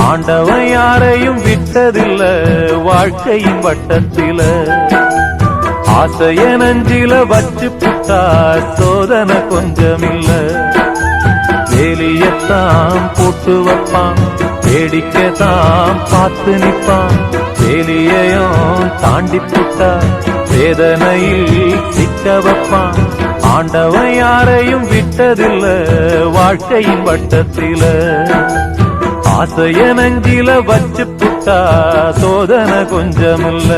ஆண்டவன் யாரையும் விட்டதில்ல வாழ்க்கையின் வட்டத்தில. ஆசைய நஞ்சில வச்சு புட்டா சோதனை கொஞ்சமில்ல. வேலியத்தான் போட்டு வைப்பான், வேடிக்கைதான் பார்த்து நிற்பான். வேலியையும் தாண்டி புட்டா வேதனையில் சிக்க வைப்பான். ஆண்டவன் யாரையும் விட்டதில்ல வாழ்க்கையின் வட்டத்தில. ஆசைய நஞ்சில வச்சு புட்டா சோதனை கொஞ்சமில்ல.